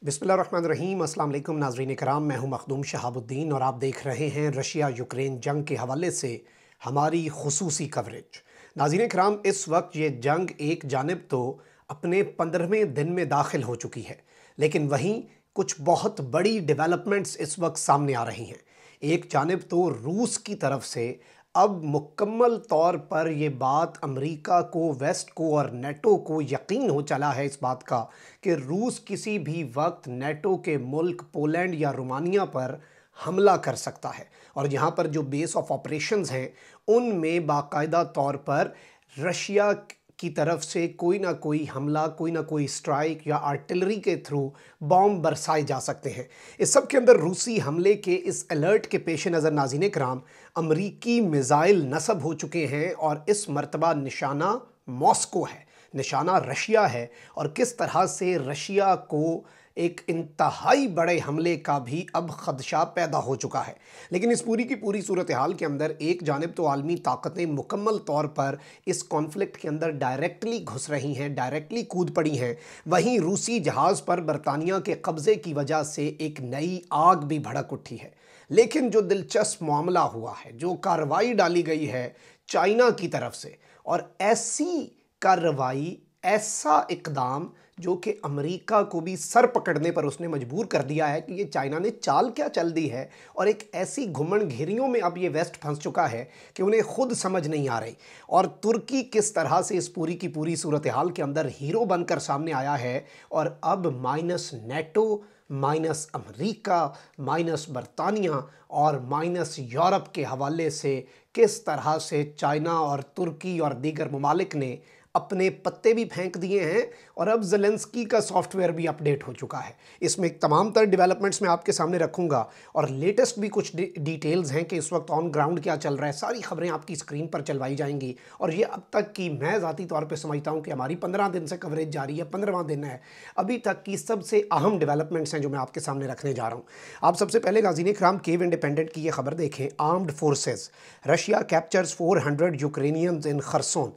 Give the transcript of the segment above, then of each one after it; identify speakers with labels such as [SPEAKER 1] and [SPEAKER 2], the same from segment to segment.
[SPEAKER 1] बिस्मिल्लाहिर्रहमानिर्रहीम। अस्सलाम वालेकुम नाज़रीन कराम, मैं हूं मखदूम शहाबुद्दीन और आप देख रहे हैं रशिया यूक्रेन जंग के हवाले से हमारी खुसूसी कवरेज। नाज़रीन कराम, इस वक्त ये जंग एक जानिब तो अपने 15वें दिन में दाखिल हो चुकी है, लेकिन वहीं कुछ बहुत बड़ी डेवलपमेंट्स इस वक्त सामने आ रही हैं। एक जानिब तो रूस की तरफ से अब मुकम्मल तौर पर ये बात अमेरिका को, वेस्ट को और नेटो को यकीन हो चला है इस बात का कि रूस किसी भी वक्त नेटो के मुल्क पोलैंड या रोमानिया पर हमला कर सकता है और यहाँ पर जो बेस ऑफ ऑपरेशंस हैं उनमें बाकायदा तौर पर रशिया की तरफ से कोई ना कोई हमला, कोई ना कोई स्ट्राइक या आर्टिलरी के थ्रू बॉम्ब बरसाए जा सकते हैं। इस सब के अंदर रूसी हमले के इस अलर्ट के पेश नज़र नाज़रीन कराम अमरीकी मिज़ाइल नस्ब हो चुके हैं और इस मरतबा निशाना मॉस्को है, निशाना रशिया है और किस तरह से रशिया को एक इंतहाई बड़े हमले का भी अब खदशा पैदा हो चुका है। लेकिन इस पूरी की पूरी सूरत हाल के अंदर एक जानिब तो आलमी ताकतें मुकम्मल तौर पर इस कॉन्फ्लिक्ट के अंदर डायरेक्टली घुस रही हैं, डायरेक्टली कूद पड़ी हैं। वहीं रूसी जहाज़ पर बरतानिया के कब्ज़े की वजह से एक नई आग भी भड़क उठी है। लेकिन जो दिलचस्प मामला हुआ है, जो कार्रवाई डाली गई है चाइना की तरफ से, और ऐसी कार्रवाई, ऐसा इकदाम जो कि अमेरिका को भी सर पकड़ने पर उसने मजबूर कर दिया है कि ये चाइना ने चाल क्या चल दी है और एक ऐसी घुमन घेरियों में अब ये वेस्ट फंस चुका है कि उन्हें खुद समझ नहीं आ रही। और तुर्की किस तरह से इस पूरी की पूरी सूरत हाल के अंदर हीरो बनकर सामने आया है और अब minus NATO, minus America, minus बरतानिया और माइनस यूरोप के हवाले से किस तरह से चाइना और तुर्की और दीगर ममालिक ने अपने पत्ते भी फेंक दिए हैं और अब ज़ेलेंस्की का सॉफ्टवेयर भी अपडेट हो चुका है। इसमें तमाम तर डेवलपमेंट्स मैं आपके सामने रखूंगा और लेटेस्ट भी कुछ डिटेल्स हैं कि इस वक्त ऑन ग्राउंड क्या चल रहा है। सारी खबरें आपकी स्क्रीन पर चलवाई जाएंगी और ये अब तक की मैं ज़ाती तौर पर समझता हूँ कि हमारी 15 दिन से कवरेज जारी है, 15वां दिन है, अभी तक की सबसे अहम डेवलपमेंट्स हैं जो मैं आपके सामने रखने जा रहा हूँ। आप सबसे पहले नाज़रीन कराम केव इंडिपेंडेंट की ये खबर देखें। Armed forces, Russia captures 400 Ukrainians in Kherson.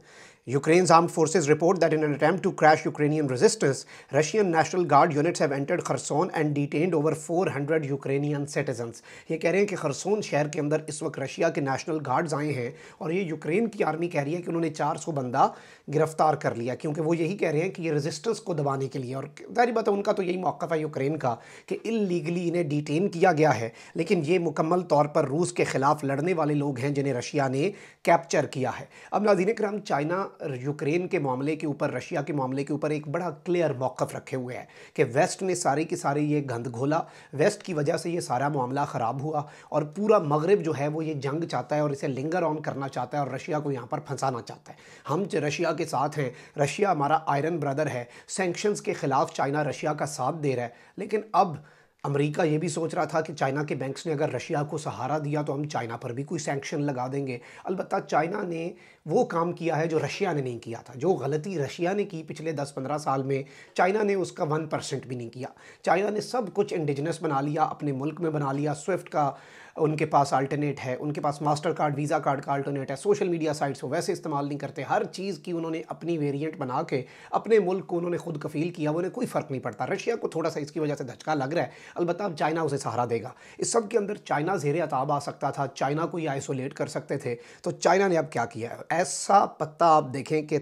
[SPEAKER 1] Ukraine's armed forces report that in an attempt to crash Ukrainian resistance, Russian National Guard units have entered Kherson and detained over 400 Ukrainian citizens. ये कह रहे हैं कि खरसोन शहर के अंदर इस वक्त रशिया के नेशनल गार्ड्स आए हैं और ये यूक्रेन की आर्मी कह रही है कि उन्होंने 400 बंदा गिरफ्तार कर लिया, क्योंकि वो यही कह रहे हैं कि ये रेजिस्टेंस को दबाने के लिए, और जाहिर बात है उनका तो यही मौक़िफ़ है यूक्रेन का कि इल्लीगली इन्हें डिटेन किया गया है, लेकिन ये मुकम्मल तौर पर रूस के ख़िलाफ़ लड़ने वाले लोग हैं जिन्हें रशिया ने कैप्चर किया है। अब नाज़रीन कराम, चाइना यूक्रेन के मामले के ऊपर, रशिया के मामले के ऊपर एक बड़ा क्लियर मौक़िफ़ रखे हुए है कि वेस्ट ने सारे के सारे ये गंद घोला, वेस्ट की वजह से ये सारा मामला ख़राब हुआ और पूरा मगरिब जो है वो ये जंग चाहता है और इसे लिंगर ऑन करना चाहता है और रशिया को यहाँ पर फंसाना चाहता है। हम रशिया के साथ हैं, रशिया हमारा आयरन ब्रदर है, सैंक्शंस के ख़िलाफ़ चाइना रशिया का साथ दे रहा है, लेकिन अब अमेरिका ये भी सोच रहा था कि चाइना के बैंक्स ने अगर रशिया को सहारा दिया तो हम चाइना पर भी कोई सैंक्शन लगा देंगे। अलबत्ता चाइना ने वो काम किया है जो रशिया ने नहीं किया था। जो गलती रशिया ने की पिछले 10-15 साल में, चाइना ने उसका 1% भी नहीं किया। चाइना ने सब कुछ इंडिजिनस बना लिया, अपने मुल्क में बना लिया। स्विफ्ट का उनके पास अल्टरनेट है, उनके पास मास्टर कार्ड, वीज़ा कार्ड का अल्टरनेट है, सोशल मीडिया साइट्स वो वैसे इस्तेमाल नहीं करते। हर चीज़ की उन्होंने अपनी वेरिएंट बना के अपने मुल्क को उन्होंने खुद कफ़ील किया, उन्हें कोई फ़र्क नहीं पड़ता। रशिया को थोड़ा सा इसकी वजह से धचका लग रहा है, अलबत्ता अब चाइना उसे सहारा देगा। इस सब के अंदर चाइना ज़ेरे अताब आ सकता था, चाइना को ये आइसोलेट कर सकते थे, तो चाइना ने अब क्या किया है, ऐसा पत्ता आप देखें कि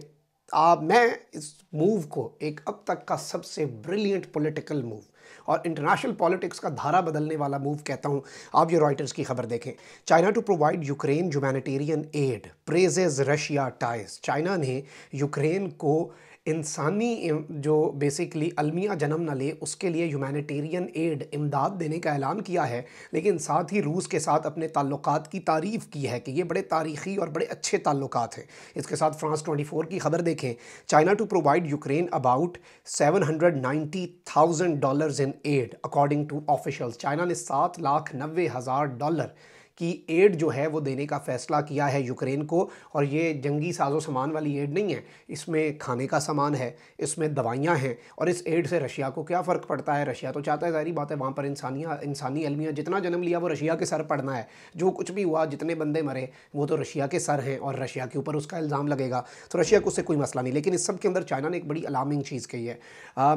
[SPEAKER 1] मैं इस मूव को एक अब तक का सबसे ब्रिलियंट पॉलिटिकल मूव और इंटरनेशनल पॉलिटिक्स का धारा बदलने वाला मूव कहता हूं। आप ये रॉयटर्स की खबर देखें। China to provide Ukraine humanitarian aid, praises Russia ties. China ने यूक्रेन को इंसानी जो बेसिकली अलमिया जन्म न ले उसके लिए ह्यूमैनिटेरियन एड, इमदाद देने का ऐलान किया है, लेकिन साथ ही रूस के साथ अपने ताल्लुकात की तारीफ़ की है कि ये बड़े तारीख़ी और बड़े अच्छे ताल्लुकात हैं। इसके साथ फ्रांस 24 की खबर देखें। China to provide Ukraine about $790,000 in aid according to officials. China ने $7,90,000 की एड जो है वो देने का फ़ैसला किया है यूक्रेन को। और ये जंगी साजो सामान वाली एड नहीं है, इसमें खाने का सामान है, इसमें दवाइयाँ हैं। और इस एड से रशिया को क्या फ़र्क पड़ता है? रशिया तो चाहता है, ज़ाहिर बात है, वहाँ पर इंसानी अलमिया जितना जन्म लिया वो रशिया के सर पड़ना है। जो कुछ भी हुआ, जितने बंदे मरे, वो तो रशिया के सर हैं और रशिया के ऊपर उसका इल्ज़ाम लगेगा। तो रशिया को उससे कोई मसला नहीं। लेकिन इस सब के अंदर चाइना ने एक बड़ी अलार्मिंग चीज़ कही है।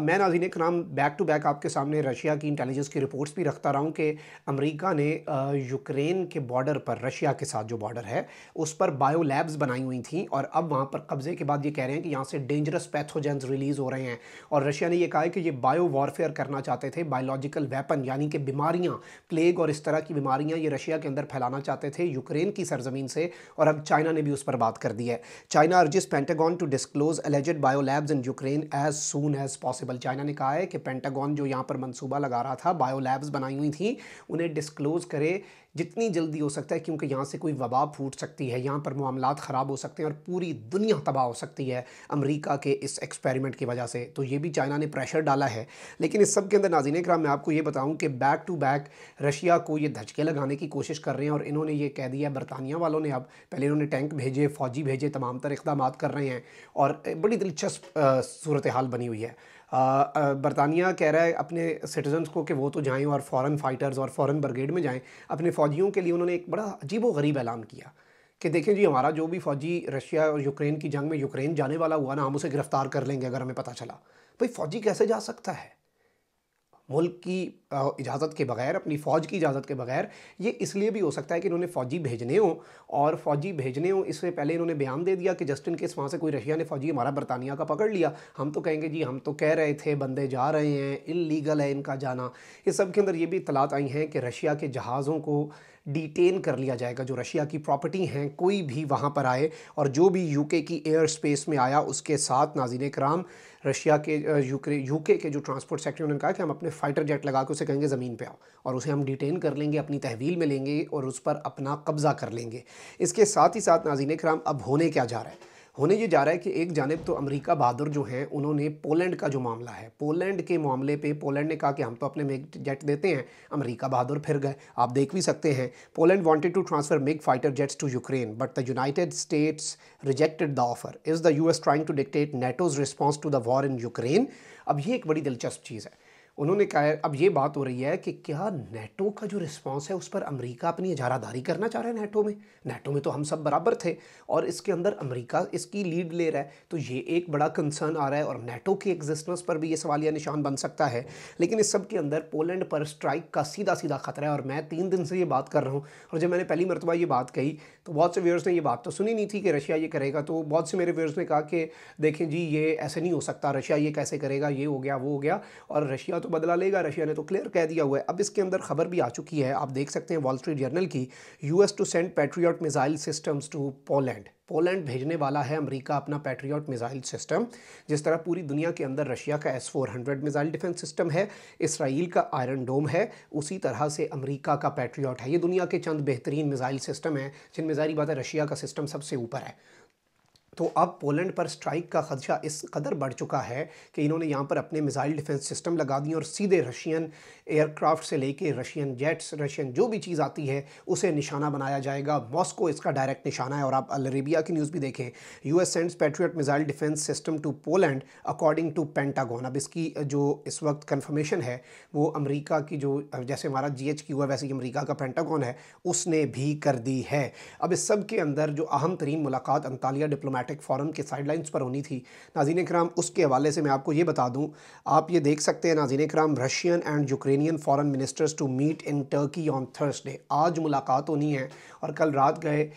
[SPEAKER 1] मैं नाज़रीन कराम बैक टू बैक आपके सामने रशिया की इंटेलिजेंस की रिपोर्ट्स भी रखता रहा हूँ कि अमेरिका ने यूक्रेन के बॉर्डर पर, रशिया के साथ जो बॉर्डर है उस पर बायो लैब्स बनाई हुई थी। और अब वहाँ पर कब्जे के बाद ये कह रहे हैं कि यहाँ से डेंजरस पैथोजेंस रिलीज़ हो रहे हैं। और रशिया ने ये कहा है कि ये बायो वॉरफेयर करना चाहते थे, बायोलॉजिकल वेपन यानी कि बीमारियाँ, प्लेग और इस तरह की बीमारियाँ ये रशिया के अंदर फैलाना चाहते थे यूक्रेन की सरजमीन से। और अब चाइना ने भी उस पर बात कर दी है। China urges Pentagon to disclose alleged bio labs in Ukraine as soon as possible. China ने कहा है कि पेंटागन जो यहाँ पर मंसूबा लगा रहा था, बायो लैब्स बनाई हुई थी, उन्हें डिस्क्लोज करे जितनी जल्दी हो सकता है, क्योंकि यहाँ से कोई वबा फूट सकती है, यहाँ पर मामलात ख़राब हो सकते हैं और पूरी दुनिया तबाह हो सकती है अमेरिका के इस एक्सपेरिमेंट की वजह से। तो ये भी चाइना ने प्रेशर डाला है। लेकिन इस सब के अंदर नाज़रीन इकराम मैं आपको ये बताऊं कि बैक टू बैक रशिया को ये धचके लगाने की कोशिश कर रहे हैं। और इन्होंने ये कह दिया, बरतानिया वालों ने, अब पहले इन्होंने टैंक भेजे, फ़ौजी भेजे, तमाम तर इक़दाम कर रहे हैं। और बड़ी दिलचस्प सूरत हाल बनी हुई है। बरतानिया कह रहा है अपने सिटीजन्स को कि वो तो जाएं और फ़ॉरेन फाइटर्स और फ़ॉरेन ब्रिगेड में जाएं। अपने फ़ौजियों के लिए उन्होंने एक बड़ा अजीबो-गरीब ऐलान किया कि देखें जी, हमारा जो भी फ़ौजी रशिया और यूक्रेन की जंग में यूक्रेन जाने वाला हुआ ना, हम उसे गिरफ़्तार कर लेंगे अगर हमें पता चला। भाई फ़ौजी कैसे जा सकता है मुल्क की इजाज़त के बगैर, अपनी फ़ौज की इजाज़त के बगैर? ये इसलिए भी हो सकता है कि इन्होंने फ़ौजी भेजने हों, और फ़ौजी भेजने हों इससे पहले इन्होंने बयान दे दिया कि जस्ट इन केस वहाँ से कोई रशिया ने फ़ौजी हमारा बरतानिया का पकड़ लिया, हम तो कहेंगे जी हम तो कह रहे थे बंदे जा रहे हैं, इल्लीगल है इनका जाना। इस सब के अंदर ये भी इत्तलात आई हैं कि रशिया के जहाज़ों को डिटेन कर लिया जाएगा, जो रशिया की प्रॉपर्टी हैं, कोई भी वहाँ पर आए और जो भी यूके की एयर स्पेस में आया उसके साथ नाज़रीन कराम रशिया के यूके के जो ट्रांसपोर्ट सेक्रेटरी उन्होंने कहा कि हम अपने फाइटर जेट लगा के उसे कहेंगे ज़मीन पे आओ, और उसे हम डिटेन कर लेंगे, अपनी तहवील में लेंगे और उस पर अपना कब्ज़ा कर लेंगे। इसके साथ ही साथ नाज़रीन कराम अब होने क्या जा रहा है? होने ये जा रहा है कि एक जानिब तो अमेरिका बहादुर जो हैं उन्होंने पोलैंड का जो मामला है, पोलैंड के मामले पे पोलैंड ने कहा कि हम तो अपने मिग जेट देते हैं, अमेरिका बहादुर फिर गए। आप देख भी सकते हैं, Poland wanted to transfer MiG fighter jets to Ukraine but the United States rejected the offer. Is the US trying to dictate NATO's response to the war in Ukraine? अब ये एक बड़ी दिलचस्प चीज़ है। उन्होंने कहा है, अब ये बात हो रही है कि क्या नेटो का जो रिस्पांस है उस पर अमेरिका अपनी इजारादारी करना चाह रहा है नेटो में? नेटो में तो हम सब बराबर थे और इसके अंदर अमेरिका इसकी लीड ले रहा है, तो ये एक बड़ा कंसर्न आ रहा है और नेटो की एग्जिस्टेंस पर भी ये सवालिया निशान बन सकता है। लेकिन इस सब के अंदर पोलैंड पर स्ट्राइक का सीधा सीधा खतरा है और मैं 3 दिन से ये बात कर रहा हूँ। और जब मैंने पहली मरतबा ये बात कही तो बहुत से व्यूअर्स ने ये बात तो सुनी नहीं थी कि रशिया ये करेगा, तो बहुत से मेरे व्यूअर्स ने कहा कि देखें जी ये ऐसे नहीं हो सकता, रशिया ये कैसे करेगा, ये हो गया वो हो गया, और रशिया तो बदला लेगा, रशिया ने तो क्लियर कह दिया हुआ है। अब इसके अंदर खबर भी आ चुकी है, आप देख सकते हैं वॉल स्ट्रीट जर्नल की, US to send Patriot missile systems to Poland. Poland भेजने वाला है अमेरिका अपना पैट्रियट मिसाइल सिस्टम। जिस तरह पूरी दुनिया के अंदर रशिया का S-400 मिसाइल डिफेंस सिस्टम है, इसराइल का आयरन डोम है, उसी तरह से अमेरिका का पैट्रियट है। ये दुनिया के चंद बेहतरीन मिसाइल सिस्टम हैं जिनमें ज़ाहिर बात है रशिया का सिस्टम सबसे ऊपर है। तो अब पोलैंड पर स्ट्राइक का खदशा इस कदर बढ़ चुका है कि इन्होंने यहाँ पर अपने मिसाइल डिफेंस सिस्टम लगा दिए और सीधे रशियन एयरक्राफ्ट से लेके रशियन जेट्स, रशियन जो भी चीज़ आती है उसे निशाना बनाया जाएगा। मॉस्को इसका डायरेक्ट निशाना है। और आप अल अरेबिया की न्यूज़ भी देखें, US sends Patriot missile defence system to Poland according to Pentagon. अब इसकी जो इस वक्त कन्फर्मेशन है वो अमेरिका की, जो जैसे हमारा GHQ है वैसे ही अमेरिका का पेंटागन है, उसने भी कर दी है। अब इस सब के अंदर जो अहम तरीन मुलाकात अंतालिया डिप्लोमेटिक फोरम के साइडलाइंस पर होनी थी नाज़रीन इकराम, उसके हवाले से मैं आपको ये बता दूं, आप ये देख सकते हैं नाज़रीन इकराम, Russian and Ukrainian foreign ministers to meet in Turkey on Thursday. आज मुलाकात होनी है और कल रात गए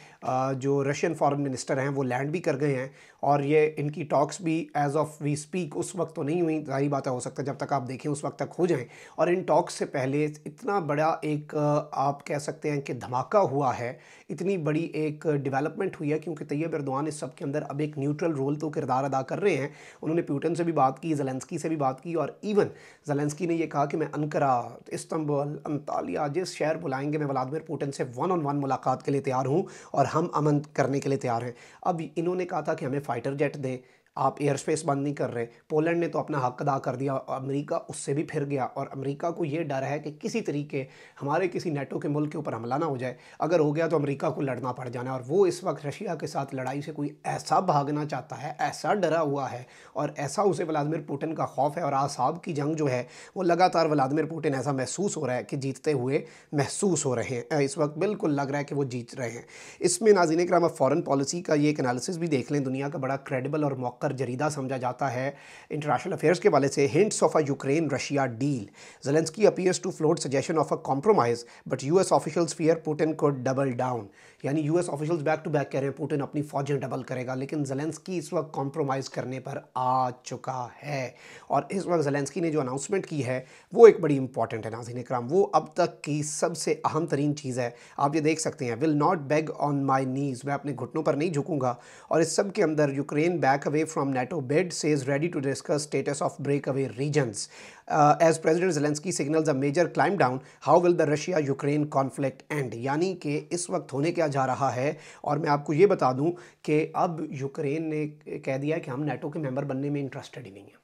[SPEAKER 1] जो रशियन फॉरेन मिनिस्टर हैं वो लैंड भी कर गए हैं और ये इनकी टॉक्स भी एज ऑफ वी स्पीक उस वक्त तो नहीं हुई, जाहिर बात है हो सकता है जब तक आप देखें उस वक्त तक हो जाएं। और इन टॉक्स से पहले इतना बड़ा एक आप कह सकते हैं कि धमाका हुआ है, इतनी बड़ी एक डेवलपमेंट हुई है, क्योंकि तैयब एर्दोआन इस सब के अंदर अब एक न्यूट्रल रोल तो किरदार अदा कर रहे हैं। उन्होंने पुतिन से भी बात की, ज़ेलेंस्की से भी बात की, और इवन ज़ेलेंस्की ने ये कहा कि मैं अंकारा, इस्तांबुल, अंतालिया, जिस शहर बुलाएंगे मैं व्लादिमीर पुतिन से 1-on-1 मुलाकात के लिए तैयार हूँ और हम अमन करने के लिए तैयार हैं। अब इन्होंने कहा था कि हमें फ़ाइटर जेट दें, आप एयर स्पेस बंद नहीं कर रहे। पोलैंड ने तो अपना हक अदा कर दिया, अमेरिका उससे भी फिर गया और अमेरिका को ये डर है कि किसी तरीके हमारे किसी नेटो के मुल्क के ऊपर हमला ना हो जाए। अगर हो गया तो अमेरिका को लड़ना पड़ जाना, और वो इस वक्त रशिया के साथ लड़ाई से कोई ऐसा भागना चाहता है, ऐसा डरा हुआ है और ऐसा उसे व्लादिमीर पुतिन का खौफ है और आसाब की जंग जो है वो लगातार व्लादिमीर पुतिन ऐसा महसूस हो रहा है कि जीतते हुए महसूस हो रहे हैं। इस वक्त बिल्कुल लग रहा है कि वो जीत रहे हैं। इसमें नाज़रीन इकराम अब फॉरेन पॉलिसी का ये एक एनालिसिस भी देख लें। दुनिया का बड़ा क्रेडिबल और मौकर जरीदा समझा जाता है इंटरनेशनल अफेयर्स के वाले से, hints of a Ukraine Russia deal, Zelensky appears to float suggestion of a compromise but US officials fear Putin could double down. यानी US officials back to back कह रहे हैं पुतिन अपनी फौजें डबल करेगा, लेकिन ज़ेलेंस्की इस वक्त कॉम्प्रोमाइज़ करने पर आ चुका है। और इस वक्त ज़ेलेंस्की ने जो अनाउंसमेंट की है वो एक बड़ी इंपॉर्टेंट है नाज़रीन इकराम, वो अब तक की सबसे अहम तरीन चीज़ है। आप ये देख सकते हैं, will not beg on my knees, मैं अपने घुटनों पर नहीं झुकूंगा। और इस सब के अंदर Ukraine back away from NATO bid says ready to discuss status of break away regions as President Zelensky signals a major climb down, how will the Russia Ukraine conflict end. यानी कि इस वक्त होने क्या जा रहा है, और मैं आपको ये बता दूं कि अब यूक्रेन ने कह दिया है कि हम नेटो के मेंबर बनने में इंटरेस्टेड ही नहीं है।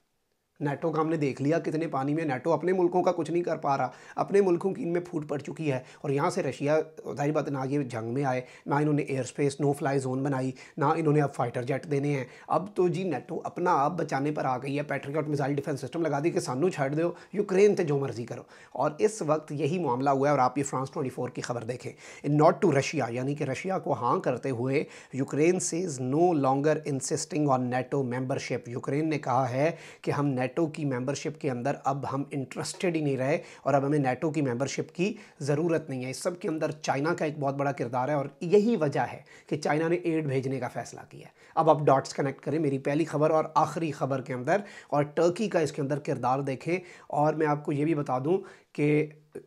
[SPEAKER 1] नेटो का हमने देख लिया कितने पानी में, नेटो अपने मुल्कों का कुछ नहीं कर पा रहा, अपने मुल्कों की इनमें फूट पड़ चुकी है। और यहाँ से रशिया जाहिर बात है ना ये जंग में आए, ना इन्होंने airspace no fly zone बनाई, ना इन्होंने अब फाइटर जेट देने हैं। अब तो जी नेटो अपना आप बचाने पर आ गई है, पैट्रियट मिसाइल डिफेंस सिस्टम लगा दी कि सानू छड़ दो, यूक्रेन से जो मर्जी करो। और इस वक्त यही मामला हुआ है। और आप ये फ्रांस 24 की खबर देखें, इन नॉट टू रशिया, यानी कि रशिया को हाँ करते हुए यूक्रेन से is no longer insisting on NATO membership. Ukraine ने कहा है कि हम नेटो की मेंबरशिप के अंदर अब हम इंटरेस्टेड ही नहीं रहे और अब हमें नेटो की मेंबरशिप की ज़रूरत नहीं है। इस सब के अंदर चाइना का एक बहुत बड़ा किरदार है और यही वजह है कि चाइना ने एड भेजने का फैसला किया। अब आप डॉट्स कनेक्ट करें मेरी पहली खबर और आखिरी खबर के अंदर, और टर्की का इसके अंदर किरदार देखें। और मैं आपको ये भी बता दूं कि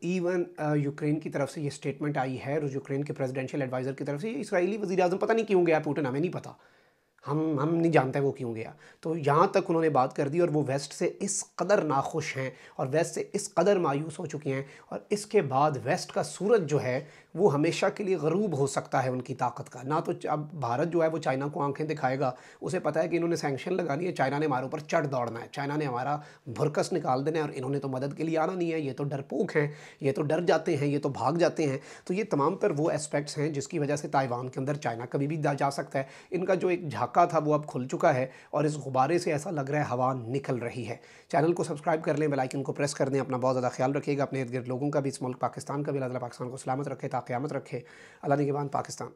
[SPEAKER 1] इवन यूक्रेन की तरफ से ये स्टेटमेंट आई है, और यूक्रेन के प्रेसिडेंशियल एडवाइज़र की तरफ से, इजरायली वज़ीर आज़म पता नहीं क्यों गया पुतिन, हमें नहीं पता, हम नहीं जानते वो क्यों गया। तो यहाँ तक उन्होंने बात कर दी और वो वेस्ट से इस कदर नाखुश हैं और वेस्ट से इस कदर मायूस हो चुके हैं। और इसके बाद वेस्ट का सूरज जो है वो हमेशा के लिए गरूब हो सकता है उनकी ताकत का। ना तो अब भारत जो है वो चाइना को आंखें दिखाएगा, उसे पता है कि इन्होंने सैंक्शन लगानी है, चाइना ने हमारे ऊपर चढ़ दौड़ना है, चाइना ने हमारा भुरकस निकाल देना है और इन्होंने तो मदद के लिए आना नहीं है, ये तो डरपोक हैं, ये तो डर जाते हैं, ये तो भाग जाते हैं। तो ये तमाम तर वो एस्पेक्ट्स हैं जिसकी वजह से ताइवान के अंदर चाइना कभी भी जा सकता है। इनका जो एक झाका था वो अब खुल चुका है और इस गुब्बारे से ऐसा लग रहा है हवा निकल रही है। चैनल को सब्सक्राइब कर लें, बेल आइकन को प्रेस कर दें। अपना बहुत ज़्यादा ख्याल रखिएगा, अपने इर्द गिर्द लोगों का भी, इस मुल्क पाकिस्तान का भी। अल्लाह ताला पाकिस्तान को सलामत रखे, ता क़यामत रखे। अल्लाह निगहबान पाकिस्तान।